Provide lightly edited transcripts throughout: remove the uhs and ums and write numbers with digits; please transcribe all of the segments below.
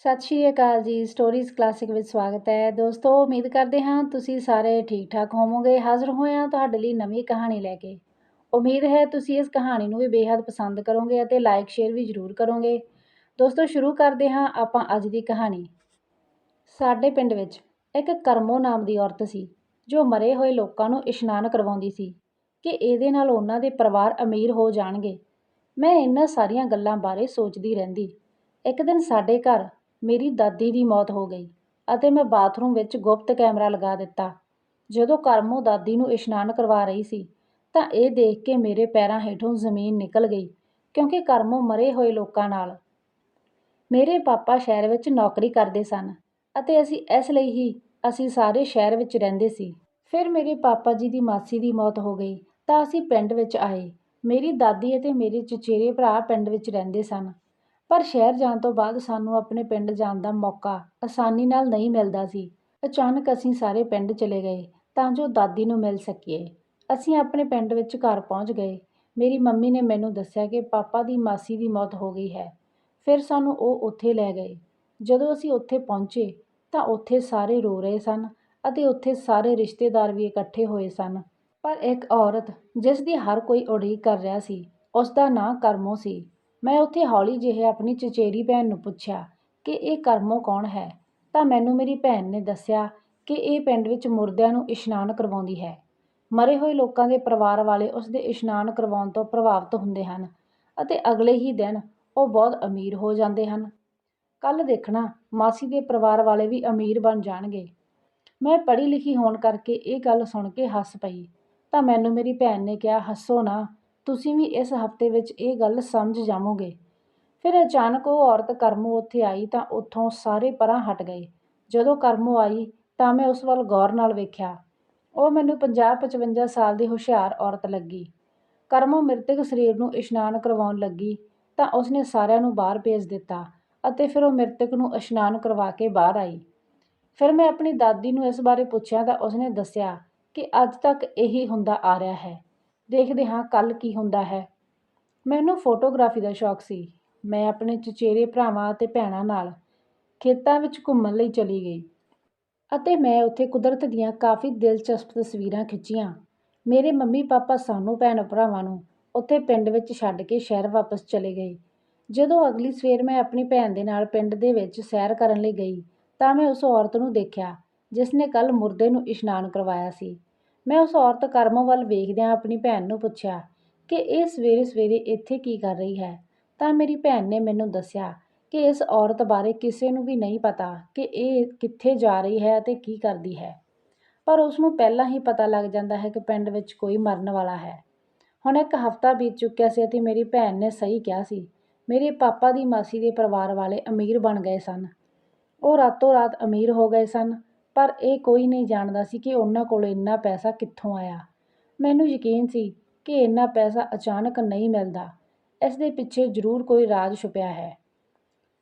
ਸਤਿ ਸ਼੍ਰੀ ਅਕਾਲ ਜੀ। Stories classic ਵਿੱਚ ਸਵਾਗਤ ਹੈ ਦੋਸਤੋ। ਉਮੀਦ ਕਰਦੇ ਹਾਂ ਤੁਸੀਂ ਸਾਰੇ ਠੀਕ ਠਾਕ ਹੋਵੋਗੇ। ਹਾਜ਼ਰ ਹੋਏ ਹਾਂ ਤੁਹਾਡੇ ਲਈ ਨਵੀਂ ਕਹਾਣੀ ਲੈ ਕੇ। ਉਮੀਦ ਹੈ ਤੁਸੀਂ ਇਸ ਕਹਾਣੀ ਨੂੰ ਵੀ ਬੇਹੱਦ ਪਸੰਦ ਕਰੋਗੇ ਅਤੇ ਲਾਈਕ ਸ਼ੇਅਰ ਵੀ ਜ਼ਰੂਰ ਕਰੋਗੇ। ਦੋਸਤੋ ਸ਼ੁਰੂ ਕਰਦੇ ਹਾਂ ਆਪਾਂ ਅੱਜ ਦੀ ਕਹਾਣੀ। ਸਾਡੇ ਪਿੰਡ ਵਿੱਚ ਇੱਕ ਕਰਮੋ ਨਾਮ ਦੀ ਔਰਤ ਸੀ ਜੋ ਮਰੇ ਹੋਏ ਲੋਕਾਂ ਨੂੰ ਇਸ਼ਨਾਨ ਕਰਵਾਉਂਦੀ ਸੀ ਕਿ ਇਹਦੇ ਨਾਲ ਉਹਨਾਂ ਦੇ ਪਰਿਵਾਰ ਅਮੀਰ ਹੋ ਜਾਣਗੇ। ਮੈਂ ਇਹਨਾਂ ਸਾਰੀਆਂ ਗੱਲਾਂ ਬਾਰੇ ਸੋਚਦੀ ਰਹਿੰਦੀ। ਇੱਕ ਦਿਨ ਸਾਡੇ ਘਰ ਮੇਰੀ ਦਾਦੀ ਦੀ ਮੌਤ ਹੋ ਗਈ ਅਤੇ ਮੈਂ ਬਾਥਰੂਮ ਵਿੱਚ ਗੁਪਤ ਕੈਮਰਾ ਲਗਾ ਦਿੱਤਾ। ਜਦੋਂ ਕਰਮੋ ਦਾਦੀ ਨੂੰ ਇਸ਼ਨਾਨ ਕਰਵਾ ਰਹੀ ਸੀ ਤਾਂ ਇਹ ਦੇਖ ਕੇ ਮੇਰੇ ਪੈਰਾਂ ਹੇਠੋਂ ਜ਼ਮੀਨ ਨਿਕਲ ਗਈ, ਕਿਉਂਕਿ ਕਰਮੋ ਮਰੇ ਹੋਏ ਲੋਕਾਂ ਨਾਲ। ਮੇਰੇ ਪਾਪਾ ਸ਼ਹਿਰ ਵਿੱਚ ਨੌਕਰੀ ਕਰਦੇ ਸਨ ਅਤੇ ਅਸੀਂ ਸਾਰੇ ਸ਼ਹਿਰ ਵਿੱਚ ਰਹਿੰਦੇ ਸੀ। ਫਿਰ ਮੇਰੇ ਪਾਪਾ ਜੀ ਦੀ ਮਾਸੀ ਦੀ ਮੌਤ ਹੋ ਗਈ ਤਾਂ ਅਸੀਂ ਪਿੰਡ ਵਿੱਚ ਆਏ। ਮੇਰੀ ਦਾਦੀ ਅਤੇ ਮੇਰੇ ਚਚੇਰੇ ਭਰਾ ਪਿੰਡ ਵਿੱਚ ਰਹਿੰਦੇ ਸਨ, ਪਰ ਸ਼ਹਿਰ ਜਾਣ ਤੋਂ ਬਾਅਦ ਸਾਨੂੰ ਆਪਣੇ ਪਿੰਡ ਜਾਣ ਦਾ ਮੌਕਾ ਆਸਾਨੀ ਨਾਲ ਨਹੀਂ ਮਿਲਦਾ ਸੀ। ਅਚਾਨਕ ਅਸੀਂ ਸਾਰੇ ਪਿੰਡ ਚਲੇ ਗਏ ਤਾਂ ਜੋ ਦਾਦੀ ਨੂੰ ਮਿਲ ਸਕੀਏ। ਅਸੀਂ ਆਪਣੇ ਪਿੰਡ ਵਿੱਚ ਘਰ ਪਹੁੰਚ ਗਏ। ਮੇਰੀ ਮੰਮੀ ਨੇ ਮੈਨੂੰ ਦੱਸਿਆ ਕਿ ਪਾਪਾ ਦੀ ਮਾਸੀ ਦੀ ਮੌਤ ਹੋ ਗਈ ਹੈ। ਫਿਰ ਸਾਨੂੰ ਉਹ ਉੱਥੇ ਲੈ ਗਏ। ਜਦੋਂ ਅਸੀਂ ਉੱਥੇ ਪਹੁੰਚੇ ਤਾਂ ਉੱਥੇ ਸਾਰੇ ਰੋ ਰਹੇ ਸਨ ਅਤੇ ਉੱਥੇ ਸਾਰੇ ਰਿਸ਼ਤੇਦਾਰ ਵੀ ਇਕੱਠੇ ਹੋਏ ਸਨ। ਪਰ ਇੱਕ ਔਰਤ ਜਿਸ ਦੀ ਹਰ ਕੋਈ ਉਡੀਕ ਕਰ ਰਿਹਾ ਸੀ, ਉਸ ਦਾ ਨਾਂ ਕਰਮੋ ਸੀ। ਮੈਂ ਉੱਥੇ ਹੌਲੀ ਜਿਹੇ ਆਪਣੀ ਚਚੇਰੀ ਭੈਣ ਨੂੰ ਪੁੱਛਿਆ ਕਿ ਇਹ ਕਰਮੋ ਕੌਣ ਹੈ, ਤਾਂ ਮੈਨੂੰ ਮੇਰੀ ਭੈਣ ਨੇ ਦੱਸਿਆ ਕਿ ਇਹ ਪਿੰਡ ਵਿੱਚ ਮੁਰਦਿਆਂ ਨੂੰ ਇਸ਼ਨਾਨ ਕਰਵਾਉਂਦੀ ਹੈ। ਮਰੇ ਹੋਏ ਲੋਕਾਂ ਦੇ ਪਰਿਵਾਰ ਵਾਲੇ ਉਸ ਦੇ ਇਸ਼ਨਾਨ ਕਰਵਾਉਣ ਤੋਂ ਪ੍ਰਭਾਵਿਤ ਹੁੰਦੇ ਹਨ ਅਤੇ ਅਗਲੇ ਹੀ ਦਿਨ ਉਹ ਬਹੁਤ ਅਮੀਰ ਹੋ ਜਾਂਦੇ ਹਨ। ਕੱਲ੍ਹ ਦੇਖਣਾ, ਮਾਸੀ ਦੇ ਪਰਿਵਾਰ ਵਾਲੇ ਵੀ ਅਮੀਰ ਬਣ ਜਾਣਗੇ। ਮੈਂ ਪੜ੍ਹੀ ਲਿਖੀ ਹੋਣ ਕਰਕੇ ਇਹ ਗੱਲ ਸੁਣ ਕੇ ਹੱਸ ਪਈ ਤਾਂ ਮੈਨੂੰ ਮੇਰੀ ਭੈਣ ਨੇ ਕਿਹਾ, ਹੱਸੋ ਨਾ, ਤੁਸੀਂ ਵੀ ਇਸ ਹਫ਼ਤੇ ਵਿੱਚ ਇਹ ਗੱਲ ਸਮਝ ਜਾਵੋਗੇ। ਫਿਰ ਅਚਾਨਕ ਉਹ ਔਰਤ ਕਰਮੋ ਉੱਥੇ ਆਈ ਤਾਂ ਉੱਥੋਂ ਸਾਰੇ ਪਰਾਂ ਹਟ ਗਏ। ਜਦੋਂ ਕਰਮੋ ਆਈ ਤਾਂ ਮੈਂ ਉਸ ਵੱਲ ਗੌਰ ਨਾਲ ਵੇਖਿਆ। ਉਹ ਮੈਨੂੰ 50-55 ਸਾਲ ਦੀ ਹੁਸ਼ਿਆਰ ਔਰਤ ਲੱਗੀ। ਕਰਮੋ ਮ੍ਰਿਤਕ ਸਰੀਰ ਨੂੰ ਇਸ਼ਨਾਨ ਕਰਵਾਉਣ ਲੱਗੀ ਤਾਂ ਉਸਨੇ ਸਾਰਿਆਂ ਨੂੰ ਬਾਹਰ ਭੇਜ ਦਿੱਤਾ ਅਤੇ ਫਿਰ ਉਹ ਮ੍ਰਿਤਕ ਨੂੰ ਇਸ਼ਨਾਨ ਕਰਵਾ ਕੇ ਬਾਹਰ ਆਈ। ਫਿਰ ਮੈਂ ਆਪਣੀ ਦਾਦੀ ਨੂੰ ਇਸ ਬਾਰੇ ਪੁੱਛਿਆ ਤਾਂ ਉਸਨੇ ਦੱਸਿਆ ਕਿ ਅੱਜ ਤੱਕ ਇਹੀ ਹੁੰਦਾ ਆ ਰਿਹਾ ਹੈ। ਦੇਖਦੇ ਹਾਂ ਕੱਲ੍ਹ ਕੀ ਹੁੰਦਾ ਹੈ। ਮੈਨੂੰ ਫੋਟੋਗ੍ਰਾਫੀ ਦਾ ਸ਼ੌਕ ਸੀ। ਮੈਂ ਆਪਣੇ ਚਚੇਰੇ ਭਰਾਵਾਂ ਅਤੇ ਭੈਣਾਂ ਨਾਲ ਖੇਤਾਂ ਵਿੱਚ ਘੁੰਮਣ ਲਈ ਚਲੀ ਗਈ ਅਤੇ ਮੈਂ ਉੱਥੇ ਕੁਦਰਤ ਦੀਆਂ ਕਾਫੀ ਦਿਲਚਸਪ ਤਸਵੀਰਾਂ ਖਿੱਚੀਆਂ। ਮੇਰੇ ਮੰਮੀ ਪਾਪਾ ਸਾਨੂੰ ਭੈਣ ਭਰਾਵਾਂ ਨੂੰ ਉੱਥੇ ਪਿੰਡ ਵਿੱਚ ਛੱਡ ਕੇ ਸ਼ਹਿਰ ਵਾਪਸ ਚਲੇ ਗਏ। ਜਦੋਂ ਅਗਲੀ ਸਵੇਰ ਮੈਂ ਆਪਣੀ ਭੈਣ ਦੇ ਨਾਲ ਪਿੰਡ ਦੇ ਵਿੱਚ ਸੈਰ ਕਰਨ ਲਈ ਗਈ ਤਾਂ ਮੈਂ ਉਸ ਔਰਤ ਨੂੰ ਦੇਖਿਆ ਜਿਸ ਨੇ ਕੱਲ੍ਹ ਮੁਰਦੇ ਨੂੰ ਇਸ਼ਨਾਨ ਕਰਵਾਇਆ ਸੀ। ਮੈਂ ਉਸ ਔਰਤ ਕਰਮੋ ਵੱਲ ਵੇਖਦਿਆਂ ਆਪਣੀ ਭੈਣ ਨੂੰ ਪੁੱਛਿਆ ਕਿ ਇਹ ਸਵੇਰੇ ਸਵੇਰੇ ਇੱਥੇ ਕੀ ਕਰ ਰਹੀ ਹੈ, ਤਾਂ ਮੇਰੀ ਭੈਣ ਨੇ ਮੈਨੂੰ ਦੱਸਿਆ ਕਿ ਇਸ ਔਰਤ ਬਾਰੇ ਕਿਸੇ ਨੂੰ ਵੀ ਨਹੀਂ ਪਤਾ ਕਿ ਇਹ ਕਿੱਥੇ ਜਾ ਰਹੀ ਹੈ ਅਤੇ ਕੀ ਕਰਦੀ ਹੈ, ਪਰ ਉਸ ਨੂੰ ਪਹਿਲਾਂ ਹੀ ਪਤਾ ਲੱਗ ਜਾਂਦਾ ਹੈ ਕਿ ਪਿੰਡ ਵਿੱਚ ਕੋਈ ਮਰਨ ਵਾਲਾ ਹੈ। ਹੁਣ ਇੱਕ ਹਫ਼ਤਾ ਬੀਤ ਚੁੱਕਿਆ ਸੀ ਅਤੇ ਮੇਰੀ ਭੈਣ ਨੇ ਸਹੀ ਕਿਹਾ ਸੀ। ਮੇਰੇ ਪਾਪਾ ਦੀ ਮਾਸੀ ਦੇ ਪਰਿਵਾਰ ਵਾਲੇ ਅਮੀਰ ਬਣ ਗਏ ਸਨ। ਉਹ ਰਾਤੋਂ ਰਾਤ ਅਮੀਰ ਹੋ ਗਏ ਸਨ, ਪਰ ਇਹ ਕੋਈ ਨਹੀਂ ਜਾਣਦਾ ਸੀ ਕਿ ਉਹਨਾਂ ਕੋਲ ਇੰਨਾ ਪੈਸਾ ਕਿੱਥੋਂ ਆਇਆ। ਮੈਨੂੰ ਯਕੀਨ ਸੀ ਕਿ ਇੰਨਾ ਪੈਸਾ ਅਚਾਨਕ ਨਹੀਂ ਮਿਲਦਾ। ਇਸ ਦੇ ਪਿੱਛੇ ਜ਼ਰੂਰ ਕੋਈ ਰਾਜ਼ ਛੁਪਿਆ ਹੈ।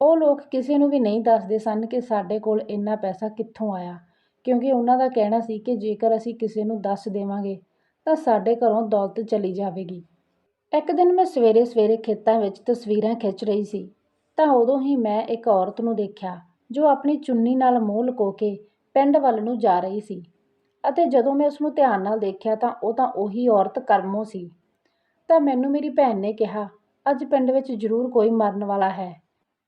ਉਹ ਲੋਕ ਕਿਸੇ ਨੂੰ ਵੀ ਨਹੀਂ ਦੱਸਦੇ ਸਨ ਕਿ ਸਾਡੇ ਕੋਲ ਇੰਨਾ ਪੈਸਾ ਕਿੱਥੋਂ ਆਇਆ, ਕਿਉਂਕਿ ਉਹਨਾਂ ਦਾ ਕਹਿਣਾ ਸੀ ਕਿ ਜੇਕਰ ਅਸੀਂ ਕਿਸੇ ਨੂੰ ਦੱਸ ਦੇਵਾਂਗੇ ਤਾਂ ਸਾਡੇ ਘਰੋਂ ਦੌਲਤ ਚਲੀ ਜਾਵੇਗੀ। ਇੱਕ ਦਿਨ ਮੈਂ ਸਵੇਰੇ ਸਵੇਰੇ ਖੇਤਾਂ ਵਿੱਚ ਤਸਵੀਰਾਂ ਖਿੱਚ ਰਹੀ ਸੀ ਤਾਂ ਉਦੋਂ ਹੀ ਮੈਂ ਇੱਕ ਔਰਤ ਨੂੰ ਦੇਖਿਆ ਜੋ ਆਪਣੀ ਚੁੰਨੀ ਨਾਲ ਮੂੰਹ ਲੁਕੋ ਕੇ ਪਿੰਡ ਵੱਲ ਨੂੰ ਜਾ ਰਹੀ ਸੀ ਅਤੇ ਜਦੋਂ ਮੈਂ ਉਸਨੂੰ ਧਿਆਨ ਨਾਲ ਦੇਖਿਆ ਤਾਂ ਉਹ ਉਹੀ ਔਰਤ ਕਰਮੋ ਸੀ। ਤਾਂ ਮੈਨੂੰ ਮੇਰੀ ਭੈਣ ਨੇ ਕਿਹਾ, ਅੱਜ ਪਿੰਡ ਵਿੱਚ ਜ਼ਰੂਰ ਕੋਈ ਮਰਨ ਵਾਲਾ ਹੈ।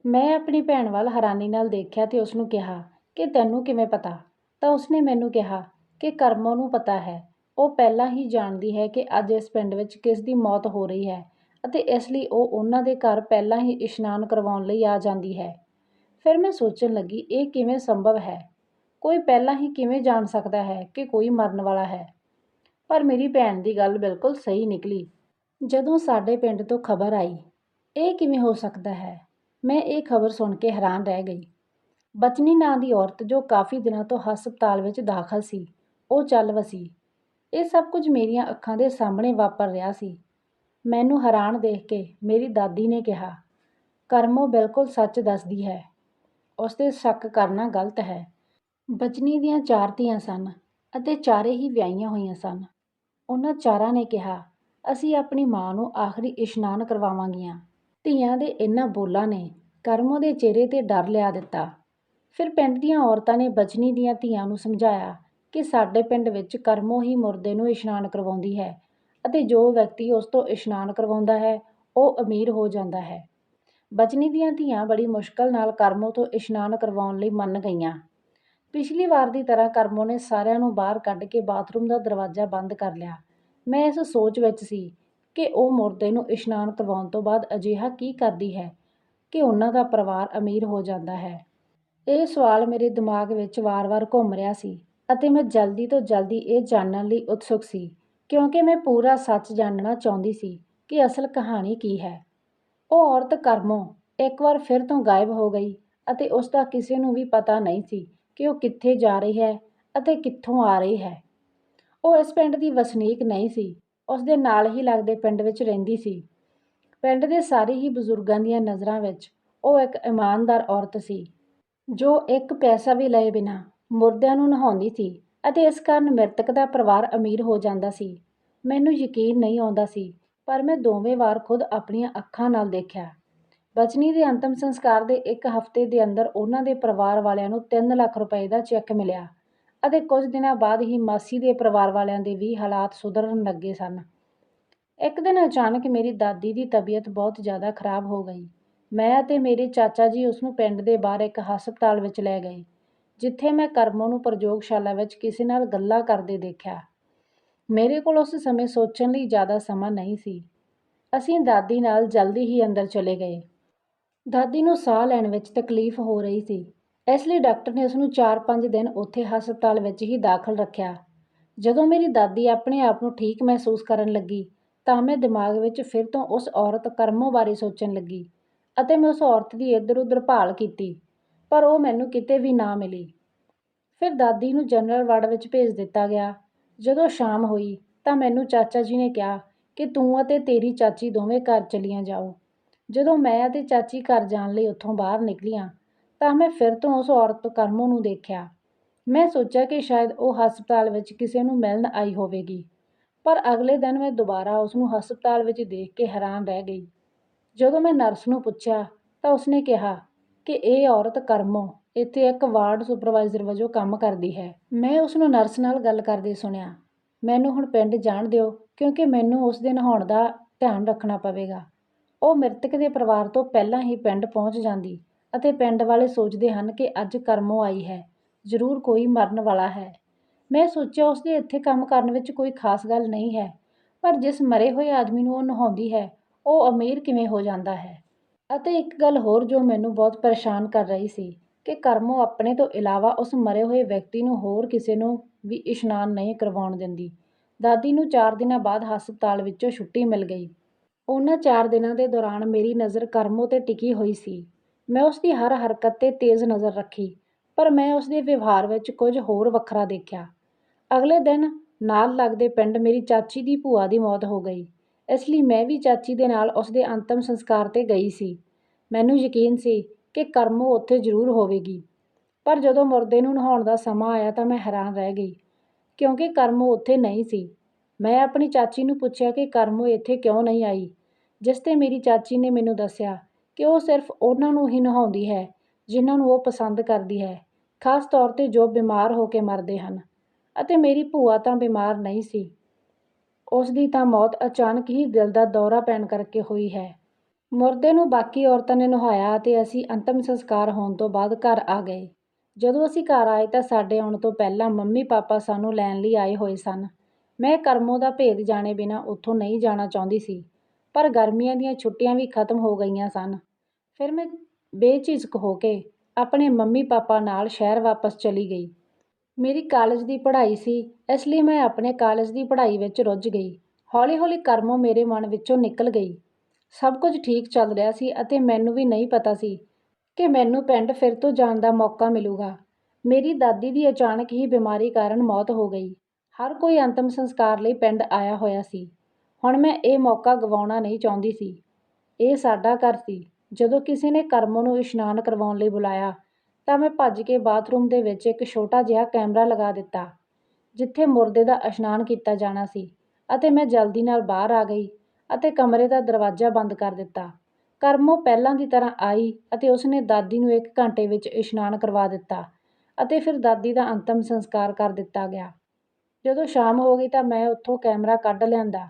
ਮੈਂ ਆਪਣੀ ਭੈਣ ਵੱਲ ਹੈਰਾਨੀ ਨਾਲ ਦੇਖਿਆ ਤੇ ਉਸਨੂੰ ਕਿਹਾ ਕਿ ਤੈਨੂੰ ਕਿਵੇਂ ਪਤਾ? ਤਾਂ ਉਸਨੇ ਮੈਨੂੰ ਕਿਹਾ ਕਿ ਕਰਮੋ ਨੂੰ ਪਤਾ ਹੈ। ਉਹ ਪਹਿਲਾਂ ਹੀ ਜਾਣਦੀ ਹੈ ਕਿ ਅੱਜ ਇਸ ਪਿੰਡ ਵਿੱਚ ਕਿਸ ਦੀ ਮੌਤ ਹੋ ਰਹੀ ਹੈ ਅਤੇ ਇਸ ਲਈ ਉਹ ਉਹਨਾਂ ਦੇ ਘਰ ਪਹਿਲਾਂ ਹੀ ਇਸ਼ਨਾਨ ਕਰਵਾਉਣ ਲਈ ਆ ਜਾਂਦੀ ਹੈ। ਫਿਰ ਮੈਂ ਸੋਚਣ ਲੱਗੀ, ਇਹ ਕਿਵੇਂ ਸੰਭਵ ਹੈ? ਕੋਈ ਪਹਿਲਾਂ ਹੀ ਕਿਵੇਂ ਜਾਣ ਸਕਦਾ ਹੈ ਕਿ ਕੋਈ ਮਰਨ ਵਾਲਾ ਹੈ? ਪਰ ਮੇਰੀ ਭੈਣ ਦੀ ਗੱਲ ਬਿਲਕੁਲ ਸਹੀ ਨਿਕਲੀ। ਜਦੋਂ ਸਾਡੇ ਪਿੰਡ ਤੋਂ ਖਬਰ ਆਈ, ਇਹ ਕਿਵੇਂ ਹੋ ਸਕਦਾ ਹੈ, ਮੈਂ ਇਹ ਖਬਰ ਸੁਣ ਕੇ ਹੈਰਾਨ ਰਹਿ ਗਈ। ਬਚਨੀ ਨਾਂ ਦੀ ਔਰਤ ਜੋ ਕਾਫੀ ਦਿਨਾਂ ਤੋਂ ਹਸਪਤਾਲ ਵਿੱਚ ਦਾਖਲ ਸੀ, ਉਹ ਚੱਲ ਵਸੀ। ਇਹ ਸਭ ਕੁਝ ਮੇਰੀਆਂ ਅੱਖਾਂ ਦੇ ਸਾਹਮਣੇ ਵਾਪਰ ਰਿਹਾ ਸੀ। ਮੈਨੂੰ ਹੈਰਾਨ ਦੇਖ ਕੇ ਮੇਰੀ ਦਾਦੀ ਨੇ ਕਿਹਾ, ਕਰਮੋ ਬਿਲਕੁਲ ਸੱਚ ਦੱਸਦੀ ਹੈ। ਉਸ 'ਤੇ ਸ਼ੱਕ ਕਰਨਾ ਗਲਤ ਹੈ। ਬਚਨੀ ਦੀਆਂ 4 ਧੀਆਂ ਸਨ ਅਤੇ ਚਾਰੇ ਹੀ ਵਿਆਹੀਆਂ ਹੋਈਆਂ ਸਨ। ਉਹਨਾਂ ਚਾਰਾਂ ਨੇ ਕਿਹਾ, ਅਸੀਂ ਆਪਣੀ ਮਾਂ ਨੂੰ ਆਖਰੀ ਇਸ਼ਨਾਨ ਕਰਵਾਵਾਂਗੀਆਂ। ਧੀਆਂ ਦੇ ਇਹਨਾਂ ਬੋਲਾਂ ਨੇ ਕਰਮੋ ਦੇ ਚਿਹਰੇ 'ਤੇ ਡਰ ਲਿਆ ਦਿੱਤਾ। ਫਿਰ ਪਿੰਡ ਦੀਆਂ ਔਰਤਾਂ ਨੇ ਬਚਨੀ ਦੀਆਂ ਧੀਆਂ ਨੂੰ ਸਮਝਾਇਆ ਕਿ ਸਾਡੇ ਪਿੰਡ ਵਿੱਚ ਕਰਮੋ ਹੀ ਮੁਰਦੇ ਨੂੰ ਇਸ਼ਨਾਨ ਕਰਵਾਉਂਦੀ ਹੈ ਅਤੇ ਜੋ ਵਿਅਕਤੀ ਉਸ ਤੋਂ ਇਸ਼ਨਾਨ ਕਰਵਾਉਂਦਾ ਹੈ ਉਹ ਅਮੀਰ ਹੋ ਜਾਂਦਾ ਹੈ। ਬਚਨੀ ਦੀਆਂ ਧੀਆਂ ਬੜੀ ਮੁਸ਼ਕਲ ਨਾਲ ਕਰਮੋ ਤੋਂ ਇਸ਼ਨਾਨ ਕਰਵਾਉਣ ਲਈ ਮੰਨ ਗਈਆਂ। ਪਿਛਲੀ ਵਾਰ ਦੀ ਤਰ੍ਹਾਂ ਕਰਮੋ ਨੇ ਸਾਰਿਆਂ ਨੂੰ ਬਾਹਰ ਕੱਢ ਕੇ ਬਾਥਰੂਮ ਦਾ ਦਰਵਾਜ਼ਾ ਬੰਦ ਕਰ ਲਿਆ। ਮੈਂ ਇਸ ਸੋਚ ਵਿੱਚ ਸੀ ਕਿ ਉਹ ਮੁਰਦੇ ਨੂੰ ਇਸ਼ਨਾਨ ਕਰਵਾਉਣ ਤੋਂ ਬਾਅਦ ਅਜਿਹਾ ਕੀ ਕਰਦੀ ਹੈ ਕਿ ਉਹਨਾਂ ਦਾ ਪਰਿਵਾਰ ਅਮੀਰ ਹੋ ਜਾਂਦਾ ਹੈ। ਇਹ ਸਵਾਲ ਮੇਰੇ ਦਿਮਾਗ ਵਿੱਚ ਵਾਰ-ਵਾਰ ਘੁੰਮ ਰਿਹਾ ਸੀ ਅਤੇ ਮੈਂ ਜਲਦੀ ਤੋਂ ਜਲਦੀ ਇਹ ਜਾਣਨ ਲਈ ਉਤਸੁਕ ਸੀ ਕਿਉਂਕਿ ਮੈਂ ਪੂਰਾ ਸੱਚ ਜਾਣਨਾ ਚਾਹੁੰਦੀ ਸੀ ਕਿ ਅਸਲ ਕਹਾਣੀ ਕੀ ਹੈ। ਉਹ ਔਰਤ ਕਰਮੋ ਇੱਕ ਵਾਰ ਫਿਰ ਤੋਂ ਗਾਇਬ ਹੋ ਗਈ ਅਤੇ ਉਸ ਦਾ ਕਿਸੇ ਨੂੰ ਵੀ ਪਤਾ ਨਹੀਂ ਸੀ ਕਿ ਉਹ ਕਿੱਥੇ ਜਾ ਰਹੀ ਹੈ ਅਤੇ ਕਿੱਥੋਂ ਆ ਰਹੀ ਹੈ। ਉਹ ਇਸ ਪਿੰਡ ਦੀ ਵਸਨੀਕ ਨਹੀਂ ਸੀ, ਉਸ ਦੇ ਨਾਲ ਹੀ ਲੱਗਦੇ ਪਿੰਡ ਵਿੱਚ ਰਹਿੰਦੀ ਸੀ। ਪਿੰਡ ਦੇ ਸਾਰੇ ਹੀ ਬਜ਼ੁਰਗਾਂ ਦੀਆਂ ਨਜ਼ਰਾਂ ਵਿੱਚ ਉਹ ਇੱਕ ਇਮਾਨਦਾਰ ਔਰਤ ਸੀ ਜੋ ਇੱਕ ਪੈਸਾ ਵੀ ਲਏ ਬਿਨਾਂ ਮੁਰਦਿਆਂ ਨੂੰ ਨਹਾਉਂਦੀ ਸੀ ਅਤੇ ਇਸ ਕਾਰਨ ਮ੍ਰਿਤਕ ਦਾ ਪਰਿਵਾਰ ਅਮੀਰ ਹੋ ਜਾਂਦਾ ਸੀ। ਮੈਨੂੰ ਯਕੀਨ ਨਹੀਂ ਆਉਂਦਾ ਸੀ ਪਰ ਮੈਂ ਦੋਵੇਂ ਵਾਰ ਖੁਦ ਆਪਣੀਆਂ ਅੱਖਾਂ ਨਾਲ ਦੇਖਿਆ। ਬਚਨੀ ਦੇ ਅੰਤਮ ਸੰਸਕਾਰ ਦੇ ਇੱਕ ਹਫ਼ਤੇ ਦੇ ਅੰਦਰ ਉਹਨਾਂ ਦੇ ਪਰਿਵਾਰ ਵਾਲਿਆਂ ਨੂੰ 3 ਲੱਖ ਰੁਪਏ ਦਾ ਚੈੱਕ ਮਿਲਿਆ ਅਤੇ ਕੁਝ ਦਿਨਾਂ ਬਾਅਦ ਹੀ ਮਾਸੀ ਦੇ ਪਰਿਵਾਰ ਵਾਲਿਆਂ ਦੇ ਵੀ ਹਾਲਾਤ ਸੁਧਰਨ ਲੱਗੇ ਸਨ। ਇੱਕ ਦਿਨ ਅਚਾਨਕ ਮੇਰੀ ਦਾਦੀ ਦੀ ਤਬੀਅਤ ਬਹੁਤ ਜ਼ਿਆਦਾ ਖਰਾਬ ਹੋ ਗਈ। ਮੈਂ ਅਤੇ ਮੇਰੇ ਚਾਚਾ ਜੀ ਉਸ ਨੂੰ ਪਿੰਡ ਦੇ ਬਾਹਰ ਇੱਕ ਹਸਪਤਾਲ ਵਿੱਚ ਲੈ ਗਏ ਜਿੱਥੇ ਮੈਂ ਕਰਮੋ ਨੂੰ ਪ੍ਰਯੋਗਸ਼ਾਲਾ ਵਿੱਚ ਕਿਸੇ ਨਾਲ ਗੱਲਾਂ ਕਰਦੇ ਦੇਖਿਆ। ਮੇਰੇ ਕੋਲ ਉਸ ਸਮੇਂ ਸੋਚਣ ਲਈ ਜ਼ਿਆਦਾ ਸਮਾਂ ਨਹੀਂ ਸੀ। ਅਸੀਂ ਦਾਦੀ ਨਾਲ ਜਲਦੀ ਹੀ ਅੰਦਰ ਚਲੇ ਗਏ। ਦਾਦੀ ਨੂੰ ਸਾਹ ਲੈਣ ਵਿੱਚ ਤਕਲੀਫ ਹੋ ਰਹੀ ਸੀ, ਇਸ ਲਈ ਡਾਕਟਰ ਨੇ ਉਸ ਨੂੰ 4-5 ਦਿਨ ਉੱਥੇ ਹਸਪਤਾਲ ਵਿੱਚ ਹੀ ਦਾਖਲ ਰੱਖਿਆ। ਜਦੋਂ ਮੇਰੀ ਦਾਦੀ ਆਪਣੇ ਆਪ ਨੂੰ ਠੀਕ ਮਹਿਸੂਸ ਕਰਨ ਲੱਗੀ ਤਾਂ ਮੈਂ ਦਿਮਾਗ ਵਿੱਚ ਫਿਰ ਤੋਂ ਉਸ ਔਰਤ ਕਰਮੋ ਬਾਰੇ ਸੋਚਣ ਲੱਗੀ ਅਤੇ ਮੈਂ ਉਸ ਔਰਤ ਦੀ ਇੱਧਰ-ਉੱਧਰ ਭਾਲ ਕੀਤੀ ਪਰ ਉਹ ਮੈਨੂੰ ਕਿਤੇ ਵੀ ਨਾ ਮਿਲੀ। ਫਿਰ ਦਾਦੀ ਨੂੰ ਜਨਰਲ ਵਾਰਡ ਵਿੱਚ ਭੇਜ ਦਿੱਤਾ ਗਿਆ। ਜਦੋਂ ਸ਼ਾਮ ਹੋਈ ਤਾਂ ਮੈਨੂੰ ਚਾਚਾ ਜੀ ਨੇ ਕਿਹਾ ਕਿ ਤੂੰ ਅਤੇ ਤੇਰੀ ਚਾਚੀ ਦੋਵੇਂ ਘਰ ਚਲੀਆਂ ਜਾਓ। ਜਦੋਂ ਮੈਂ ਅਤੇ ਚਾਚੀ ਘਰ ਜਾਣ ਲਈ ਉੱਥੋਂ ਬਾਹਰ ਨਿਕਲੀਆਂ ਤਾਂ ਮੈਂ ਫਿਰ ਤੋਂ ਉਸ ਔਰਤ ਕਰਮੋ ਨੂੰ ਦੇਖਿਆ। ਮੈਂ ਸੋਚਿਆ ਕਿ ਸ਼ਾਇਦ ਉਹ ਹਸਪਤਾਲ ਵਿੱਚ ਕਿਸੇ ਨੂੰ ਮਿਲਣ ਆਈ ਹੋਵੇਗੀ ਪਰ ਅਗਲੇ ਦਿਨ ਮੈਂ ਦੁਬਾਰਾ ਉਸ ਨੂੰ ਹਸਪਤਾਲ ਵਿੱਚ ਦੇਖ ਕੇ ਹੈਰਾਨ ਰਹਿ ਗਈ। ਜਦੋਂ ਮੈਂ ਨਰਸ ਨੂੰ ਪੁੱਛਿਆ ਤਾਂ ਉਸਨੇ ਕਿਹਾ ਕਿ ਇਹ ਔਰਤ ਕਰਮੋ ਇੱਥੇ ਇੱਕ ਵਾਰਡ ਸੁਪਰਵਾਈਜ਼ਰ ਵਜੋਂ ਕੰਮ ਕਰਦੀ ਹੈ। ਮੈਂ ਉਸ ਨੂੰ ਨਰਸ ਨਾਲ ਗੱਲ ਕਰਦੇ ਸੁਣਿਆ। ਮੈਨੂੰ ਹੁਣ ਪਿੰਡ ਜਾਣ ਦਿਓ ਕਿਉਂਕਿ ਮੈਨੂੰ ਉਸ ਦੇ ਨਹਾਉਣ ਦਾ ਧਿਆਨ ਰੱਖਣਾ ਪਵੇਗਾ। ਉਹ ਮ੍ਰਿਤਕ ਦੇ ਪਰਿਵਾਰ ਤੋਂ ਪਹਿਲਾਂ ਹੀ ਪਿੰਡ ਪਹੁੰਚ ਜਾਂਦੀ ਅਤੇ ਪਿੰਡ ਵਾਲੇ ਸੋਚਦੇ ਹਨ ਕਿ ਅੱਜ ਕਰਮੋ ਆਈ ਹੈ, ਜ਼ਰੂਰ ਕੋਈ ਮਰਨ ਵਾਲਾ ਹੈ। ਮੈਂ ਸੋਚਿਆ ਉਸਦੇ ਇੱਥੇ ਕੰਮ ਕਰਨ ਵਿੱਚ ਕੋਈ ਖਾਸ ਗੱਲ ਨਹੀਂ ਹੈ ਪਰ ਜਿਸ ਮਰੇ ਹੋਏ ਆਦਮੀ ਨੂੰ ਉਹ ਨਹਾਉਂਦੀ ਹੈ ਉਹ ਅਮੀਰ ਕਿਵੇਂ ਹੋ ਜਾਂਦਾ ਹੈ। ਅਤੇ ਇੱਕ ਗੱਲ ਹੋਰ ਜੋ ਮੈਨੂੰ ਬਹੁਤ ਪਰੇਸ਼ਾਨ ਕਰ ਰਹੀ ਸੀ ਕਿ ਕਰਮੋ ਆਪਣੇ ਤੋਂ ਇਲਾਵਾ ਉਸ ਮਰੇ ਹੋਏ ਵਿਅਕਤੀ ਨੂੰ ਹੋਰ ਕਿਸੇ ਨੂੰ ਵੀ ਇਸ਼ਨਾਨ ਨਹੀਂ ਕਰਵਾਉਣ ਦਿੰਦੀ। ਦਾਦੀ ਨੂੰ 4 ਦਿਨਾਂ ਬਾਅਦ ਹਸਪਤਾਲ ਵਿੱਚੋਂ ਛੁੱਟੀ ਮਿਲ ਗਈ। ਉਹਨਾਂ 4 ਦਿਨਾਂ ਦੇ ਦੌਰਾਨ ਮੇਰੀ ਨਜ਼ਰ ਕਰਮੋ 'ਤੇ ਟਿਕੀ ਹੋਈ ਸੀ। ਮੈਂ ਉਸਦੀ ਹਰ ਹਰਕਤ 'ਤੇ ਤੇਜ਼ ਨਜ਼ਰ ਰੱਖੀ ਪਰ ਮੈਂ ਉਸਦੇ ਵਿਵਹਾਰ ਵਿੱਚ ਕੁਝ ਹੋਰ ਵੱਖਰਾ ਦੇਖਿਆ। ਅਗਲੇ ਦਿਨ ਨਾਲ ਲੱਗਦੇ ਪਿੰਡ ਮੇਰੀ ਚਾਚੀ ਦੀ ਭੂਆ ਦੀ ਮੌਤ ਹੋ ਗਈ, ਇਸ ਲਈ ਮੈਂ ਵੀ ਚਾਚੀ ਦੇ ਨਾਲ ਉਸਦੇ ਅੰਤਮ ਸੰਸਕਾਰ 'ਤੇ ਗਈ ਸੀ। ਮੈਨੂੰ ਯਕੀਨ ਸੀ ਕਿ ਕਰਮੋ ਉੱਥੇ ਜ਼ਰੂਰ ਹੋਵੇਗੀ ਪਰ ਜਦੋਂ ਮੁਰਦੇ ਨੂੰ ਨਹਾਉਣ ਦਾ ਸਮਾਂ ਆਇਆ ਤਾਂ ਮੈਂ ਹੈਰਾਨ ਰਹਿ ਗਈ ਕਿਉਂਕਿ ਕਰਮੋ ਉੱਥੇ ਨਹੀਂ ਸੀ। ਮੈਂ ਆਪਣੀ ਚਾਚੀ ਨੂੰ ਪੁੱਛਿਆ ਕਿ ਕਰਮੋ ਇੱਥੇ ਕਿਉਂ ਨਹੀਂ ਆਈ, ਜਿਸ 'ਤੇ ਮੇਰੀ ਚਾਚੀ ਨੇ ਮੈਨੂੰ ਦੱਸਿਆ ਕਿ ਉਹ ਸਿਰਫ ਉਹਨਾਂ ਨੂੰ ਹੀ ਨਹਾਉਂਦੀ ਹੈ ਜਿਨ੍ਹਾਂ ਨੂੰ ਉਹ ਪਸੰਦ ਕਰਦੀ ਹੈ, ਖਾਸ ਤੌਰ 'ਤੇ ਜੋ ਬਿਮਾਰ ਹੋ ਕੇ ਮਰਦੇ ਹਨ। ਅਤੇ ਮੇਰੀ ਭੂਆ ਤਾਂ ਬਿਮਾਰ ਨਹੀਂ ਸੀ, ਉਸ ਦੀ ਤਾਂ ਮੌਤ ਅਚਾਨਕ ਹੀ ਦਿਲ ਦਾ ਦੌਰਾ ਪੈਣ ਕਰਕੇ ਹੋਈ ਹੈ। ਮੁਰਦੇ ਨੂੰ ਬਾਕੀ ਔਰਤਾਂ ਨੇ ਨਹਾਇਆ ਅਤੇ ਅਸੀਂ ਅੰਤਮ ਸੰਸਕਾਰ ਹੋਣ ਤੋਂ ਬਾਅਦ ਘਰ ਆ ਗਏ। ਜਦੋਂ ਅਸੀਂ ਘਰ ਆਏ ਤਾਂ ਸਾਡੇ ਆਉਣ ਤੋਂ ਪਹਿਲਾਂ ਮੰਮੀ ਪਾਪਾ ਸਾਨੂੰ ਲੈਣ ਲਈ ਆਏ ਹੋਏ ਸਨ। ਮੈਂ ਕਰਮੋ ਦਾ ਭੇਦ ਜਾਣੇ ਬਿਨਾਂ ਉੱਥੋਂ ਨਹੀਂ ਜਾਣਾ ਚਾਹੁੰਦੀ ਸੀ ਪਰ ਗਰਮੀਆਂ ਦੀਆਂ ਛੁੱਟੀਆਂ ਵੀ ਖਤਮ ਹੋ ਗਈਆਂ ਸਨ। ਫਿਰ ਮੈਂ ਬੇਝਿਜਕ ਹੋ ਕੇ ਆਪਣੇ ਮੰਮੀ ਪਾਪਾ ਨਾਲ ਸ਼ਹਿਰ ਵਾਪਸ ਚਲੀ ਗਈ। ਮੇਰੀ ਕਾਲਜ ਦੀ ਪੜ੍ਹਾਈ ਸੀ ਇਸ ਲਈ ਮੈਂ ਆਪਣੇ ਕਾਲਜ ਦੀ ਪੜ੍ਹਾਈ ਵਿੱਚ ਰੁੱਝ ਗਈ। ਹੌਲੀ-ਹੌਲੀ ਕਰਮੋ ਮੇਰੇ ਮਨ ਵਿੱਚੋਂ ਨਿਕਲ ਗਈ। ਸਭ ਕੁਝ ਠੀਕ ਚੱਲ ਰਿਹਾ ਸੀ ਅਤੇ ਮੈਨੂੰ ਵੀ ਨਹੀਂ ਪਤਾ ਸੀ ਕਿ ਮੈਨੂੰ ਪਿੰਡ ਫਿਰ ਤੋਂ ਜਾਣ ਦਾ ਮੌਕਾ ਮਿਲੂਗਾ। ਮੇਰੀ ਦਾਦੀ ਦੀ ਅਚਾਨਕ ਹੀ ਬਿਮਾਰੀ ਕਾਰਨ ਮੌਤ ਹੋ ਗਈ। ਹਰ ਕੋਈ ਅੰਤਮ ਸੰਸਕਾਰ ਲਈ ਪਿੰਡ ਆਇਆ ਹੋਇਆ ਸੀ। ਹੁਣ ਮੈਂ ਇਹ ਮੌਕਾ ਗਵਾਉਣਾ ਨਹੀਂ ਚਾਹੁੰਦੀ ਸੀ। ਇਹ ਸਾਡਾ ਘਰ ਸੀ। ਜਦੋਂ ਕਿਸੇ ਨੇ ਕਰਮੋ ਨੂੰ ਇਸ਼ਨਾਨ ਕਰਵਾਉਣ ਲਈ ਬੁਲਾਇਆ ਤਾਂ ਮੈਂ ਭੱਜ ਕੇ ਬਾਥਰੂਮ ਦੇ ਵਿੱਚ ਇੱਕ ਛੋਟਾ ਜਿਹਾ ਕੈਮਰਾ ਲਗਾ ਦਿੱਤਾ ਜਿੱਥੇ ਮੁਰਦੇ ਦਾ ਇਸ਼ਨਾਨ ਕੀਤਾ ਜਾਣਾ ਸੀ ਅਤੇ ਮੈਂ ਜਲਦੀ ਨਾਲ ਬਾਹਰ ਆ ਗਈ ਅਤੇ ਕਮਰੇ ਦਾ ਦਰਵਾਜ਼ਾ ਬੰਦ ਕਰ ਦਿੱਤਾ। ਕਰਮੋ ਪਹਿਲਾਂ ਦੀ ਤਰ੍ਹਾਂ ਆਈ ਅਤੇ ਉਸਨੇ ਦਾਦੀ ਨੂੰ 1 ਘੰਟੇ ਵਿੱਚ ਇਸ਼ਨਾਨ ਕਰਵਾ ਦਿੱਤਾ ਅਤੇ ਫਿਰ ਦਾਦੀ ਦਾ ਅੰਤਮ ਸੰਸਕਾਰ ਕਰ ਦਿੱਤਾ ਗਿਆ। ਜਦੋਂ ਸ਼ਾਮ ਹੋ ਗਈ ਤਾਂ ਮੈਂ ਉੱਥੋਂ ਕੈਮਰਾ ਕੱਢ ਲਿਆਂਦਾ।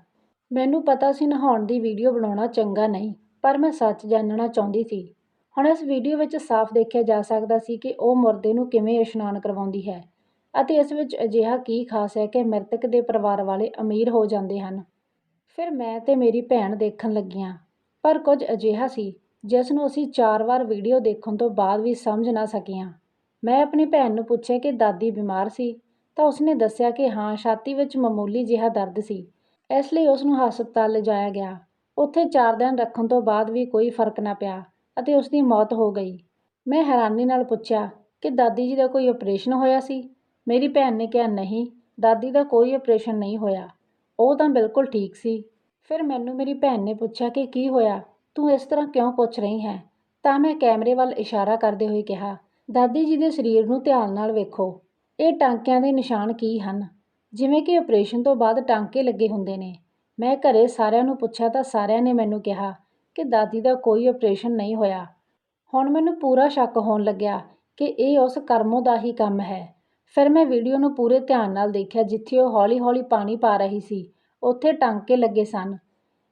ਮੈਨੂੰ ਪਤਾ ਸੀ ਨਹਾਉਣ ਦੀ ਵੀਡੀਓ ਬਣਾਉਣਾ ਚੰਗਾ ਨਹੀਂ, ਪਰ ਮੈਂ ਸੱਚ ਜਾਣਨਾ ਚਾਹੁੰਦੀ ਸੀ। ਹੁਣ ਇਸ ਵੀਡੀਓ ਵਿੱਚ ਸਾਫ਼ ਦੇਖਿਆ ਜਾ ਸਕਦਾ ਸੀ ਕਿ ਉਹ ਮੁਰਦੇ ਨੂੰ ਕਿਵੇਂ ਇਸ਼ਨਾਨ ਕਰਵਾਉਂਦੀ ਹੈ ਅਤੇ ਇਸ ਵਿੱਚ ਅਜਿਹਾ ਕੀ ਖਾਸ ਹੈ ਕਿ ਮ੍ਰਿਤਕ ਦੇ ਪਰਿਵਾਰ ਵਾਲੇ ਅਮੀਰ ਹੋ ਜਾਂਦੇ ਹਨ। ਫਿਰ ਮੈਂ ਤੇ ਮੇਰੀ ਭੈਣ ਦੇਖਣ ਲੱਗੀਆਂ, ਪਰ ਕੁਝ ਅਜਿਹਾ ਸੀ ਜਿਸ ਨੂੰ ਅਸੀਂ 4 ਵਾਰ ਵੀਡੀਓ ਦੇਖਣ ਤੋਂ ਬਾਅਦ ਵੀ ਸਮਝ ਨਾ ਸਕੀਆਂ। ਮੈਂ ਆਪਣੀ ਭੈਣ ਨੂੰ ਪੁੱਛਿਆ ਕਿ ਦਾਦੀ ਬਿਮਾਰ ਸੀ, ਤਾਂ ਉਸਨੇ ਦੱਸਿਆ ਕਿ ਹਾਂ, ਛਾਤੀ ਵਿੱਚ ਮਾਮੂਲੀ ਜਿਹਾ ਦਰਦ ਸੀ, ਇਸ ਲਈ ਉਸ ਨੂੰ ਹਸਪਤਾਲ ਲਿਜਾਇਆ ਗਿਆ। ਉੱਥੇ 4 ਦਿਨ ਰੱਖਣ ਤੋਂ ਬਾਅਦ ਵੀ ਕੋਈ ਫਰਕ ਨਾ ਪਿਆ ਅਤੇ ਉਸ ਦੀ ਮੌਤ ਹੋ ਗਈ। ਮੈਂ ਹੈਰਾਨੀ ਨਾਲ ਪੁੱਛਿਆ ਕਿ ਦਾਦੀ ਜੀ ਦਾ ਕੋਈ ਆਪਰੇਸ਼ਨ ਹੋਇਆ ਸੀ? ਮੇਰੀ ਭੈਣ ਨੇ ਕਿਹਾ ਨਹੀਂ, ਦਾਦੀ ਦਾ ਕੋਈ ਆਪਰੇਸ਼ਨ ਨਹੀਂ ਹੋਇਆ, ਉਹ ਤਾਂ ਬਿਲਕੁਲ ਠੀਕ ਸੀ। ਫਿਰ ਮੈਨੂੰ ਮੇਰੀ ਭੈਣ ਨੇ ਪੁੱਛਿਆ ਕਿ ਕੀ ਹੋਇਆ, ਤੂੰ ਇਸ ਤਰ੍ਹਾਂ ਕਿਉਂ ਪੁੱਛ ਰਹੀ ਹੈ? ਤਾਂ ਮੈਂ ਕੈਮਰੇ ਵੱਲ ਇਸ਼ਾਰਾ ਕਰਦੇ ਹੋਏ ਕਿਹਾ, ਦਾਦੀ ਜੀ ਦੇ ਸਰੀਰ ਨੂੰ ਧਿਆਨ ਨਾਲ ਵੇਖੋ, ਇਹ ਟਾਂਕਿਆਂ ਦੇ ਨਿਸ਼ਾਨ ਕੀ ਹਨ? ਜਿਵੇਂ ਕਿ ਆਪਰੇਸ਼ਨ ਤੋਂ ਬਾਅਦ ਟਾਂਕੇ ਲੱਗੇ ਹੁੰਦੇ ਨੇ। ਮੈਂ ਘਰੇ ਸਾਰਿਆਂ ਨੂੰ ਪੁੱਛਿਆ ਤਾਂ ਸਾਰਿਆਂ ਨੇ ਮੈਨੂੰ ਕਿਹਾ ਕਿ ਦਾਦੀ ਦਾ ਕੋਈ ਆਪਰੇਸ਼ਨ ਨਹੀਂ ਹੋਇਆ। ਹੁਣ ਮੈਨੂੰ ਪੂਰਾ ਸ਼ੱਕ ਹੋਣ ਲੱਗਿਆ ਕਿ ਇਹ ਉਸ ਕਰਮੋ ਦਾ ਹੀ ਕੰਮ ਹੈ। ਫਿਰ ਮੈਂ ਵੀਡੀਓ ਨੂੰ ਪੂਰੇ ਧਿਆਨ ਨਾਲ ਦੇਖਿਆ। ਜਿੱਥੇ ਉਹ ਹੌਲੀ-ਹੌਲੀ ਪਾਣੀ ਪਾ ਰਹੀ ਸੀ, ਉੱਥੇ ਟਾਂਕੇ ਲੱਗੇ ਸਨ।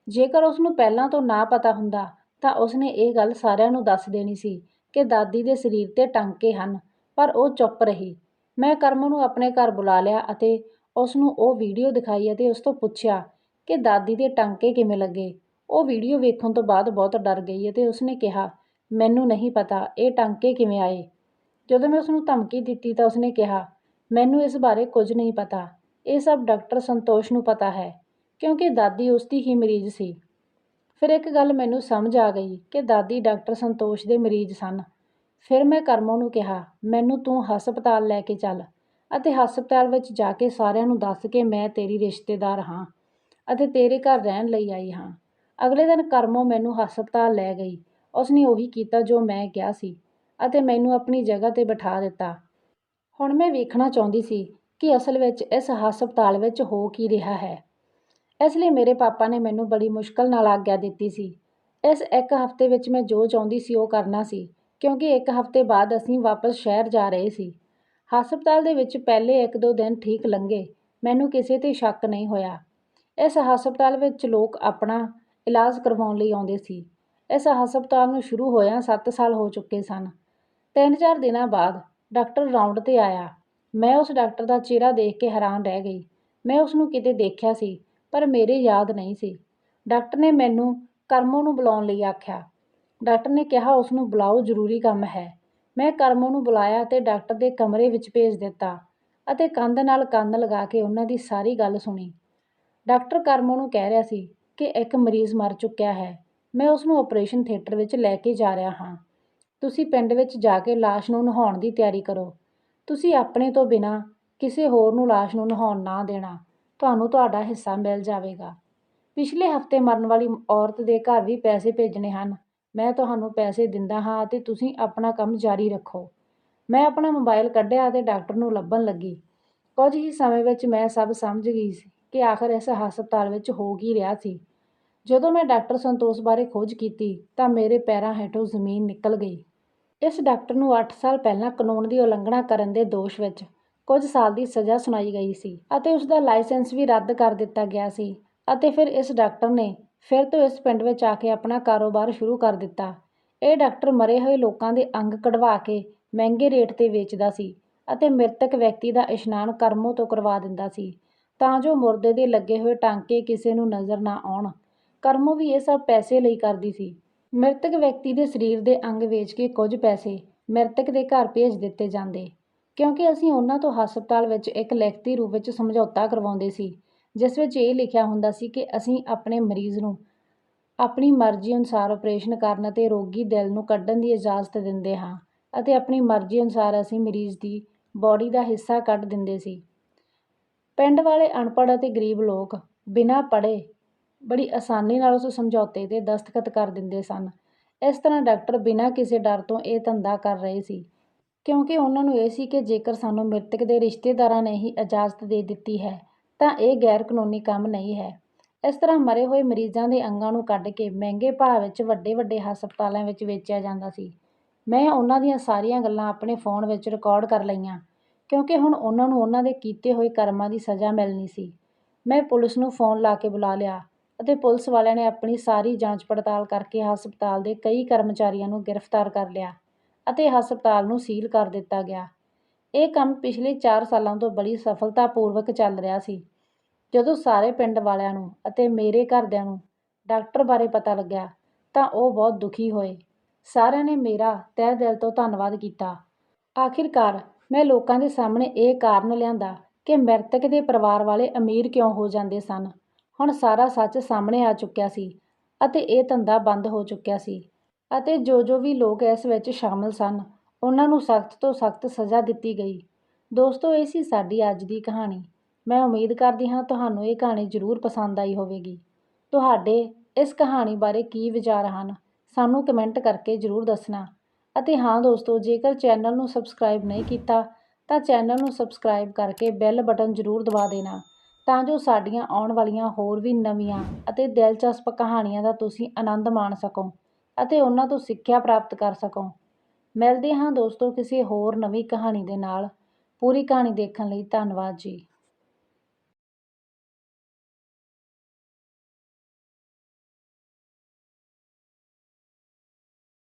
ਜੇਕਰ ਉਸ ਨੂੰ ਪਹਿਲਾਂ ਤੋਂ ਨਾ ਪਤਾ ਹੁੰਦਾ ਤਾਂ ਉਸਨੇ ਇਹ ਗੱਲ ਸਾਰਿਆਂ ਨੂੰ ਦੱਸ ਦੇਣੀ ਸੀ ਕਿ ਦਾਦੀ ਦੇ ਸਰੀਰ 'ਤੇ ਟਾਂਕੇ ਹਨ, ਪਰ ਉਹ ਚੁੱਪ ਰਹੀ। ਮੈਂ ਕਰਮੋ ਨੂੰ ਆਪਣੇ ਘਰ ਬੁਲਾ ਲਿਆ ਅਤੇ ਉਸ ਨੂੰ ਉਹ ਵੀਡੀਓ ਦਿਖਾਈ ਅਤੇ ਉਸ ਤੋਂ ਪੁੱਛਿਆ ਕਿ ਦਾਦੀ ਦੇ ਟਾਂਕੇ ਕਿਵੇਂ ਲੱਗੇ। ਉਹ ਵੀਡੀਓ ਵੇਖਣ ਤੋਂ ਬਾਅਦ ਬਹੁਤ ਡਰ ਗਈ ਅਤੇ ਉਸਨੇ ਕਿਹਾ, ਮੈਨੂੰ ਨਹੀਂ ਪਤਾ ਇਹ ਟਾਂਕੇ ਕਿਵੇਂ ਆਏ। ਜਦੋਂ ਮੈਂ ਉਸਨੂੰ ਧਮਕੀ ਦਿੱਤੀ ਤਾਂ ਉਸਨੇ ਕਿਹਾ, ਮੈਨੂੰ ਇਸ ਬਾਰੇ ਕੁਝ ਨਹੀਂ ਪਤਾ, ਇਹ ਸਭ ਡਾਕਟਰ ਸੰਤੋਸ਼ ਨੂੰ ਪਤਾ ਹੈ, ਕਿਉਂਕਿ ਦਾਦੀ ਉਸ ਦੀ ਹੀ ਮਰੀਜ਼ ਸੀ। ਫਿਰ ਇੱਕ ਗੱਲ ਮੈਨੂੰ ਸਮਝ ਆ ਗਈ ਕਿ ਦਾਦੀ ਡਾਕਟਰ ਸੰਤੋਸ਼ ਦੇ ਮਰੀਜ਼ ਸਨ। ਫਿਰ ਮੈਂ ਕਰਮੋ ਨੂੰ ਕਿਹਾ, ਮੈਨੂੰ ਤੂੰ ਹਸਪਤਾਲ ਲੈ ਕੇ ਚੱਲ ਅਤੇ ਹਸਪਤਾਲ ਵਿੱਚ ਜਾ ਕੇ ਸਾਰਿਆਂ ਨੂੰ ਦੱਸ ਕਿ ਮੈਂ ਤੇਰੀ ਰਿਸ਼ਤੇਦਾਰ ਹਾਂ ਅਤੇ ਤੇਰੇ ਘਰ ਰਹਿਣ ਲਈ ਆਈ ਹਾਂ। ਅਗਲੇ ਦਿਨ ਕਰਮੋ ਮੈਨੂੰ ਹਸਪਤਾਲ ਲੈ ਗਈ। ਉਸਨੇ ਉਹੀ ਕੀਤਾ ਜੋ ਮੈਂ ਕਿਹਾ ਸੀ ਅਤੇ ਮੈਨੂੰ ਆਪਣੀ ਜਗ੍ਹਾ 'ਤੇ ਬਿਠਾ ਦਿੱਤਾ। ਹੁਣ ਮੈਂ ਵੇਖਣਾ ਚਾਹੁੰਦੀ ਸੀ ਕਿ ਅਸਲ ਵਿੱਚ ਇਸ ਹਸਪਤਾਲ ਵਿੱਚ ਹੋ ਕੀ ਰਿਹਾ ਹੈ। ਇਸ ਲਈ ਮੇਰੇ ਪਾਪਾ ਨੇ ਮੈਨੂੰ ਬੜੀ ਮੁਸ਼ਕਲ ਨਾਲ ਆਗਿਆ ਦਿੱਤੀ ਸੀ। ਇਸ 1 ਹਫ਼ਤੇ ਵਿੱਚ ਮੈਂ ਜੋ ਚਾਹੁੰਦੀ ਸੀ ਉਹ ਕਰਨਾ ਸੀ, ਕਿਉਂਕਿ 1 ਹਫ਼ਤੇ ਬਾਅਦ ਅਸੀਂ ਵਾਪਸ ਸ਼ਹਿਰ ਜਾ ਰਹੇ ਸੀ। ਹਸਪਤਾਲ ਦੇ ਵਿੱਚ ਪਹਿਲੇ 1-2 ਦਿਨ ਠੀਕ ਲੰਘੇ, ਮੈਨੂੰ ਕਿਸੇ 'ਤੇ ਸ਼ੱਕ ਨਹੀਂ ਹੋਇਆ। ਇਸ ਹਸਪਤਾਲ ਵਿੱਚ ਲੋਕ ਆਪਣਾ ਇਲਾਜ ਕਰਵਾਉਣ ਲਈ ਆਉਂਦੇ ਸੀ। ਇਸ ਹਸਪਤਾਲ ਨੂੰ ਸ਼ੁਰੂ ਹੋਇਆਂ 7 ਸਾਲ ਹੋ ਚੁੱਕੇ ਸਨ। 3-4 ਦਿਨਾਂ ਬਾਅਦ ਡਾਕਟਰ ਰਾਊਂਡ 'ਤੇ ਆਇਆ। ਮੈਂ ਉਸ ਡਾਕਟਰ ਦਾ ਚਿਹਰਾ ਦੇਖ ਕੇ ਹੈਰਾਨ ਰਹਿ ਗਈ। ਮੈਂ ਉਸ ਨੂੰ ਕਿਤੇ ਦੇਖਿਆ ਸੀ, ਪਰ ਮੇਰੇ ਯਾਦ ਨਹੀਂ ਸੀ। ਡਾਕਟਰ ਨੇ ਮੈਨੂੰ ਕਰਮੋ ਨੂੰ ਬੁਲਾਉਣ ਲਈ ਆਖਿਆ। ਡਾਕਟਰ ਨੇ ਕਿਹਾ, ਉਸ ਨੂੰ ਬੁਲਾਓ, ਜ਼ਰੂਰੀ ਕੰਮ ਹੈ। ਮੈਂ ਕਰਮੋ ਨੂੰ ਬੁਲਾਇਆ ਅਤੇ ਡਾਕਟਰ ਦੇ ਕਮਰੇ ਵਿੱਚ ਭੇਜ ਦਿੱਤਾ ਅਤੇ ਕੰਧ ਨਾਲ ਕੰਨ ਲਗਾ ਕੇ ਉਹਨਾਂ ਦੀ ਸਾਰੀ ਗੱਲ ਸੁਣੀ। ਡਾਕਟਰ ਕਰਮੋ ਨੂੰ ਕਹਿ ਰਿਹਾ ਸੀ ਕਿ ਇੱਕ ਮਰੀਜ਼ ਮਰ ਚੁੱਕਿਆ ਹੈ। ਮੈਂ ਉਸ ਨੂੰ ਆਪਰੇਸ਼ਨ ਥੀਏਟਰ ਵਿੱਚ ਲੈ ਕੇ ਜਾ ਰਿਹਾ ਹਾਂ। ਤੁਸੀਂ ਪਿੰਡ ਵਿੱਚ ਜਾ ਕੇ ਲਾਸ਼ ਨੂੰ ਨਹਾਉਣ ਦੀ ਤਿਆਰੀ ਕਰੋ। ਤੁਸੀਂ ਆਪਣੇ ਤੋਂ ਬਿਨਾਂ ਕਿਸੇ ਹੋਰ ਨੂੰ ਲਾਸ਼ ਨੂੰ ਨਹਾਉਣ ਨਾ ਦੇਣਾ। ਤੁਹਾਨੂੰ ਤੁਹਾਡਾ ਹਿੱਸਾ ਮਿਲ ਜਾਵੇਗਾ। ਪਿਛਲੇ ਹਫ਼ਤੇ ਮਰਨ ਵਾਲੀ ਔਰਤ ਦੇ ਘਰ ਵੀ ਪੈਸੇ ਭੇਜਣੇ ਹਨ। ਮੈਂ ਤੁਹਾਨੂੰ ਪੈਸੇ ਦਿੰਦਾ ਹਾਂ ਅਤੇ ਤੁਸੀਂ ਆਪਣਾ ਕੰਮ ਜਾਰੀ ਰੱਖੋ। ਮੈਂ ਆਪਣਾ ਮੋਬਾਈਲ ਕੱਢਿਆ ਅਤੇ ਡਾਕਟਰ ਨੂੰ ਲੱਭਣ ਲੱਗੀ। ਕੁਝ ਹੀ ਸਮੇਂ ਵਿੱਚ ਮੈਂ ਸਭ ਸਮਝ ਗਈ ਸੀ ਕਿ ਆਖਰ ਇਸ ਹਸਪਤਾਲ ਵਿੱਚ ਹੋ ਕੀ ਰਿਹਾ ਸੀ। ਜਦੋਂ ਮੈਂ ਡਾਕਟਰ ਸੰਤੋਸ਼ ਬਾਰੇ ਖੋਜ ਕੀਤੀ ਤਾਂ ਮੇਰੇ ਪੈਰਾਂ ਹੇਠੋਂ ਜ਼ਮੀਨ ਨਿਕਲ ਗਈ। ਇਸ ਡਾਕਟਰ ਨੂੰ 8 ਸਾਲ ਪਹਿਲਾਂ ਕਾਨੂੰਨ ਦੀ ਉਲੰਘਣਾ ਕਰਨ ਦੇ ਦੋਸ਼ ਵਿੱਚ ਕੁਝ ਸਾਲ ਦੀ ਸਜ਼ਾ ਸੁਣਾਈ ਗਈ ਸੀ ਅਤੇ ਉਸ ਦਾ ਲਾਇਸੈਂਸ ਵੀ ਰੱਦ ਕਰ ਦਿੱਤਾ ਗਿਆ ਸੀ। ਅਤੇ ਫਿਰ ਇਸ ਡਾਕਟਰ ਨੇ ਫਿਰ ਤੋਂ ਇਸ ਪਿੰਡ ਵਿੱਚ ਆ ਕੇ ਆਪਣਾ ਕਾਰੋਬਾਰ ਸ਼ੁਰੂ ਕਰ ਦਿੱਤਾ। ਇਹ ਡਾਕਟਰ ਮਰੇ ਹੋਏ ਲੋਕਾਂ ਦੇ ਅੰਗ ਕਢਵਾ ਕੇ ਮਹਿੰਗੇ ਰੇਟ 'ਤੇ ਵੇਚਦਾ ਸੀ ਅਤੇ ਮ੍ਰਿਤਕ ਵਿਅਕਤੀ ਦਾ ਇਸ਼ਨਾਨ ਕਰਮੋ ਤੋਂ ਕਰਵਾ ਦਿੰਦਾ ਸੀ, ਤਾਂ ਜੋ ਮੁਰਦੇ ਦੇ ਲੱਗੇ ਹੋਏ ਟਾਂਕੇ ਕਿਸੇ ਨੂੰ ਨਜ਼ਰ ਨਾ ਆਉਣ। ਕਰਮੋ ਵੀ ਇਹ ਸਭ ਪੈਸੇ ਲਈ ਕਰਦੀ ਸੀ। ਮ੍ਰਿਤਕ ਵਿਅਕਤੀ ਦੇ ਸਰੀਰ ਦੇ ਅੰਗ ਵੇਚ ਕੇ ਕੁਝ ਪੈਸੇ ਮ੍ਰਿਤਕ ਦੇ ਘਰ ਭੇਜ ਦਿੱਤੇ ਜਾਂਦੇ, ਕਿਉਂਕਿ ਅਸੀਂ ਉਹਨਾਂ ਤੋਂ ਹਸਪਤਾਲ ਵਿੱਚ ਇੱਕ ਲਿਖਤੀ ਰੂਪ ਵਿੱਚ ਸਮਝੌਤਾ ਕਰਵਾਉਂਦੇ ਸੀ, ਜਿਸ ਵਿੱਚ ਇਹ ਲਿਖਿਆ ਹੁੰਦਾ ਸੀ ਕਿ ਅਸੀਂ ਆਪਣੇ ਮਰੀਜ਼ ਨੂੰ ਆਪਣੀ ਮਰਜ਼ੀ ਅਨੁਸਾਰ ਆਪਰੇਸ਼ਨ ਕਰਨ ਅਤੇ ਰੋਗੀ ਦਿਲ ਨੂੰ ਕੱਢਣ ਦੀ ਇਜਾਜ਼ਤ ਦਿੰਦੇ ਹਾਂ ਅਤੇ ਆਪਣੀ ਮਰਜ਼ੀ ਅਨੁਸਾਰ ਅਸੀਂ ਮਰੀਜ਼ ਦੀ ਬਾਡੀ ਦਾ ਹਿੱਸਾ ਕੱਢ ਦਿੰਦੇ ਸੀ। ਪਿੰਡ ਵਾਲੇ ਅਨਪੜ੍ਹ ਅਤੇ ਗਰੀਬ ਲੋਕ ਬਿਨਾਂ ਪੜ੍ਹੇ ਬੜੀ ਆਸਾਨੀ ਨਾਲ ਉਸ ਸਮਝੌਤੇ 'ਤੇ ਦਸਤਖਤ ਕਰ ਦਿੰਦੇ ਸਨ। ਇਸ ਤਰ੍ਹਾਂ ਡਾਕਟਰ ਬਿਨਾਂ ਕਿਸੇ ਡਰ ਤੋਂ ਇਹ ਧੰਦਾ ਕਰ ਰਹੇ ਸੀ, ਕਿਉਂਕਿ ਉਹਨਾਂ ਨੂੰ ਇਹ ਸੀ ਕਿ ਜੇਕਰ ਸਾਨੂੰ ਮ੍ਰਿਤਕ ਦੇ ਰਿਸ਼ਤੇਦਾਰਾਂ ਨੇ ਹੀ ਇਜਾਜ਼ਤ ਦੇ ਦਿੱਤੀ ਹੈ ਤਾਂ ਇਹ ਗੈਰ ਕਾਨੂੰਨੀ ਕੰਮ ਨਹੀਂ ਹੈ। ਇਸ ਤਰ੍ਹਾਂ ਮਰੇ ਹੋਏ ਮਰੀਜ਼ਾਂ ਦੇ ਅੰਗਾਂ ਨੂੰ ਕੱਢ ਕੇ ਮਹਿੰਗੇ ਭਾਅ ਵਿੱਚ ਵੱਡੇ-ਵੱਡੇ ਹਸਪਤਾਲਾਂ ਵਿੱਚ ਵੇਚਿਆ ਜਾਂਦਾ ਸੀ। ਮੈਂ ਉਹਨਾਂ ਦੀਆਂ ਸਾਰੀਆਂ ਗੱਲਾਂ ਆਪਣੇ ਫ਼ੋਨ ਵਿੱਚ ਰਿਕਾਰਡ ਕਰ ਲਈਆਂ, ਕਿਉਂਕਿ ਹੁਣ ਉਹਨਾਂ ਨੂੰ ਉਹਨਾਂ ਦੇ ਕੀਤੇ ਹੋਏ ਕਰਮਾਂ ਦੀ ਸਜ਼ਾ ਮਿਲਣੀ ਸੀ। ਮੈਂ ਪੁਲਿਸ ਨੂੰ ਫ਼ੋਨ ਲਾ ਕੇ ਬੁਲਾ ਲਿਆ ਅਤੇ ਪੁਲਿਸ ਵਾਲਿਆਂ ਨੇ ਆਪਣੀ ਸਾਰੀ ਜਾਂਚ ਪੜਤਾਲ ਕਰਕੇ ਹਸਪਤਾਲ ਦੇ ਕਈ ਕਰਮਚਾਰੀਆਂ ਨੂੰ ਗ੍ਰਿਫਤਾਰ ਕਰ ਲਿਆ ਅਤੇ ਹਸਪਤਾਲ ਨੂੰ ਸੀਲ ਕਰ ਦਿੱਤਾ ਗਿਆ। ਇਹ ਕੰਮ ਪਿਛਲੇ 4 ਸਾਲਾਂ ਤੋਂ ਬੜੀ ਸਫਲਤਾਪੂਰਵਕ ਚੱਲ ਰਿਹਾ ਸੀ। ਜਦੋਂ ਸਾਰੇ ਪਿੰਡ ਵਾਲਿਆਂ ਨੂੰ ਅਤੇ ਮੇਰੇ ਘਰਦਿਆਂ ਨੂੰ ਡਾਕਟਰ ਬਾਰੇ ਪਤਾ ਲੱਗਿਆ ਤਾਂ ਉਹ ਬਹੁਤ ਦੁਖੀ ਹੋਏ। ਸਾਰਿਆਂ ਨੇ ਮੇਰਾ ਤਹਿ ਦਿਲ ਤੋਂ ਧੰਨਵਾਦ ਕੀਤਾ। ਆਖਿਰਕਾਰ ਮੈਂ ਲੋਕਾਂ ਦੇ ਸਾਹਮਣੇ ਇਹ ਕਾਰਨ ਲਿਆਂਦਾ ਕਿ ਮ੍ਰਿਤਕ ਦੇ ਪਰਿਵਾਰ ਵਾਲੇ ਅਮੀਰ ਕਿਉਂ ਹੋ ਜਾਂਦੇ ਸਨ। ਹੁਣ ਸਾਰਾ ਸੱਚ ਸਾਹਮਣੇ ਆ ਚੁੱਕਿਆ ਸੀ ਅਤੇ ਇਹ ਧੰਦਾ ਬੰਦ ਹੋ ਚੁੱਕਿਆ ਸੀ ਅਤੇ ਜੋ ਵੀ ਲੋਕ ਇਸ ਵਿੱਚ ਸ਼ਾਮਲ ਸਨ ਉਹਨਾਂ ਨੂੰ ਸਖਤ ਤੋਂ ਸਖਤ ਸਜ਼ਾ ਦਿੱਤੀ ਗਈ। ਦੋਸਤੋ, ਇਹ ਸੀ ਸਾਡੀ ਅੱਜ ਦੀ ਕਹਾਣੀ। ਮੈਂ ਉਮੀਦ ਕਰਦੀ ਹਾਂ ਤੁਹਾਨੂੰ ਇਹ ਕਹਾਣੀ ਜ਼ਰੂਰ ਪਸੰਦ ਆਈ ਹੋਵੇਗੀ। ਤੁਹਾਡੇ ਇਸ ਕਹਾਣੀ ਬਾਰੇ ਕੀ ਵਿਚਾਰ ਹਨ, ਸਾਨੂੰ ਕਮੈਂਟ ਕਰਕੇ ਜ਼ਰੂਰ ਦੱਸਣਾ। ਅਤੇ ਹਾਂ ਦੋਸਤੋ, ਜੇਕਰ ਚੈਨਲ ਨੂੰ ਸਬਸਕ੍ਰਾਈਬ ਨਹੀਂ ਕੀਤਾ ਤਾਂ ਚੈਨਲ ਨੂੰ ਸਬਸਕ੍ਰਾਈਬ ਕਰਕੇ ਬੈਲ ਬਟਨ ਜ਼ਰੂਰ ਦਬਾ ਦੇਣਾ, ਤਾਂ ਜੋ ਸਾਡੀਆਂ ਆਉਣ ਵਾਲੀਆਂ ਹੋਰ ਵੀ ਨਵੀਆਂ ਅਤੇ ਦਿਲਚਸਪ ਕਹਾਣੀਆਂ ਦਾ ਤੁਸੀਂ ਆਨੰਦ ਮਾਣ ਸਕੋ ਅਤੇ ਉਹਨਾਂ ਤੋਂ ਸਿੱਖਿਆ ਪ੍ਰਾਪਤ ਕਰ ਸਕੋ। ਮਿਲਦੇ ਹਾਂ ਦੋਸਤੋ ਕਿਸੇ ਹੋਰ ਨਵੀਂ ਕਹਾਣੀ ਦੇ ਨਾਲ। ਪੂਰੀ ਕਹਾਣੀ ਦੇਖਣ ਲਈ ਧੰਨਵਾਦ ਜੀ।